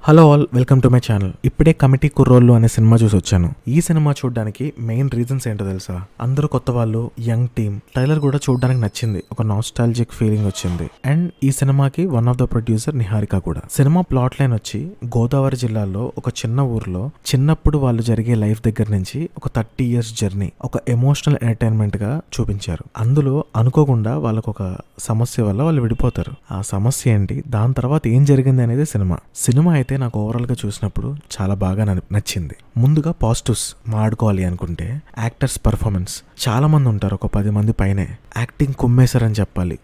Hello all, welcome to my channel. ఇప్పుడే committee కుర్రోళ్ళు అనే సినిమా చూసి వచ్చాను. ఈ సినిమా చూడడానికి మెయిన్ రీజన్స్ ఏంటో తెలుసా? అందరూ కొత్త వాళ్ళు, యంగ్ టీమ్. ట్రైలర్ కూడా చూడడానికి నచ్చింది, ఒక నాస్టాలజిక్ ఫీలింగ్ వచ్చింది. అండ్ ఈ సినిమాకి one of the producer Niharika కూడా. సినిమా ప్లాట్ లైన్ వచ్చి గోదావరి జిల్లాలో ఒక చిన్న ఊర్లో చిన్నప్పుడు వాళ్ళు జరిగే లైఫ్ దగ్గర నుంచి ఒక 30 years జర్నీ ఒక ఎమోషనల్ ఎంటర్టైన్మెంట్ గా చూపించారు. అందులో అనుకోకుండా వాళ్ళకు ఒక సమస్య వల్ల వాళ్ళు విడిపోతారు. ఆ సమస్య ఏంటి, దాని తర్వాత ఏం జరిగింది అనేది సినిమా అయితే నాకు ఓవరాల్ గా చూసినప్పుడు చాలా బాగా నచ్చింది. ముందుగా పాజిటివ్స్ మాట్లాడుకోవాలి అనుకుంటే యాక్టర్స్ పర్ఫార్మెన్స్. చాలా మంది ఉంటారు, ఒక 10 మంది పైనే యాక్టింగ్ కుమ్మేశారని చెప్పాలి.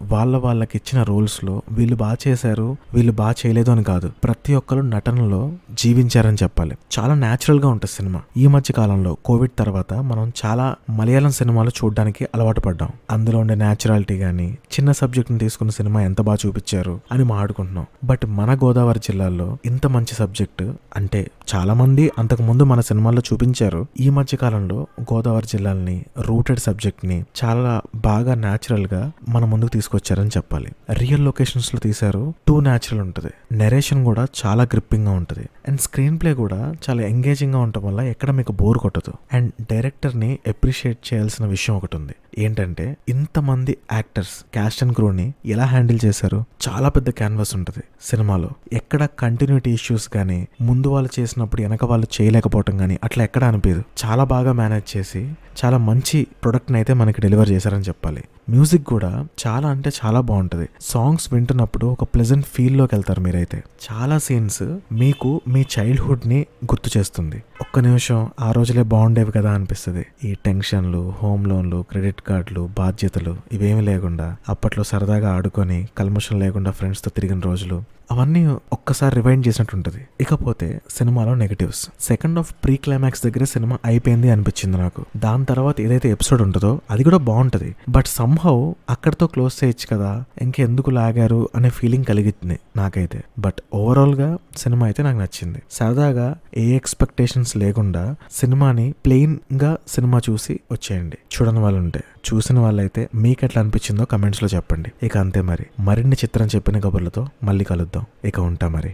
వాళ్ళకి ఇచ్చిన రోల్స్ లో వీళ్ళు బాగా చేశారు, వీళ్ళు బాగా చేయలేదు అని కాదు, ప్రతి ఒక్కరు నటనలో జీవించారని చెప్పాలి. చాలా న్యాచురల్ గా ఉంటుంది సినిమా. ఈ మధ్య కాలంలో కోవిడ్ తర్వాత మనం చాలా మలయాళం సినిమాలు చూడడానికి అలవాటు పడ్డాం. అందులో ఉండే న్యాచురాలిటీ గానీ, చిన్న సబ్జెక్ట్ ని తీసుకున్న సినిమా ఎంత బాగా చూపించారు అని మాట్లాడుకుంటున్నాం. బట్ మన గోదావరి జిల్లాలో ఇంత మంచి సబ్జెక్ట్ అంటే చాలా మంది అంతకు ముందు మన సినిమాల్లో చూపించారు. ఈ మధ్య కాలంలో గోదావరి జిల్లాని రూటెడ్ సబ్జెక్ట్ ని చాలా బాగా న్యాచురల్ గా మన ముందుకు తీసుకొచ్చారని చెప్పాలి. రియల్ లొకేషన్స్ లో తీశారు, టూ న్యాచురల్ ఉంటది. నెరేషన్ కూడా చాలా గ్రిప్పింగ్ గా ఉంటది. అండ్ స్క్రీన్ ప్లే కూడా చాలా ఎంగేజింగ్ గా ఉండటం వల్ల ఎక్కడ మీకు బోర్ కొట్టదు. అండ్ డైరెక్టర్ ని అప్రిషియేట్ చేయాల్సిన విషయం ఒకటి ఉంది. ఏంటంటే ఇంతమంది యాక్టర్స్ క్యాస్ట్ అండ్ క్రూని ఎలా హ్యాండిల్ చేశారు. చాలా పెద్ద క్యాన్వాస్ ఉంటది సినిమాలో. ఎక్కడ కంటిన్యూటీ ఇష్యూస్ కానీ, ముందు వాళ్ళు చేసినప్పుడు వెనక వాళ్ళు చేయలేకపోవటం కానీ అట్లా ఎక్కడ అనిపించదు. చాలా బాగా మేనేజ్ చేసి చాలా మంచి ప్రొడక్ట్ని అయితే మనకి డెలివర్ చేశారని చెప్పాలి. మ్యూజిక్ కూడా చాలా అంటే చాలా బాగుంటది. సాంగ్స్ వింటున్నప్పుడు ఒక ప్లెజెంట్ ఫీల్లోకి వెళ్తారు మీరైతే. చాలా సీన్స్ మీకు మీ చైల్డ్హుడ్ ని గుర్తు చేస్తుంది. ఒక్క నిమిషం ఆ రోజులే బాగుండేవి కదా అనిపిస్తుంది. ఈ టెన్షన్లు, హోమ్ లోన్లు, క్రెడిట్ కార్డులు, బాధ్యతలు ఇవేమి లేకుండా అప్పట్లో సరదాగా ఆడుకొని కల్మషం లేకుండా ఫ్రెండ్స్ తో తిరిగిన రోజులు అవన్నీ ఒక్కసారి రివైండ్ చేసినట్టు ఉంటుంది. ఇకపోతే సినిమాలో negatives. Second half pre climax దగ్గర సినిమా అయిపోయింది అనిపించింది నాకు. దాని తర్వాత ఏదైతే ఎపిసోడ్ ఉంటుందో అది కూడా బాగుంటది. బట్ సంహౌ అక్కడతో క్లోజ్ చేయొచ్చు కదా, ఇంకెందుకు లాగారు అనే ఫీలింగ్ కలిగింది నాకైతే. బట్ ఓవరాల్ గా సినిమా అయితే నాకు నచ్చింది. సరదాగా ఏ ఎక్స్పెక్టేషన్స్ లేకుండా సినిమాని ప్లెయిన్ గా సినిమా చూసి వచ్చేయండి. చూడని వాళ్ళు ఉంటే, చూసిన వాళ్ళైతే మీకు ఎట్లా అనిపించిందో కమెంట్స్ లో చెప్పండి. ఇక అంతే, మరిన్ని చిత్రం చెప్పిన కబుర్లతో మళ్ళీ కలుద్దాం. ఇక ఉంటా మరి.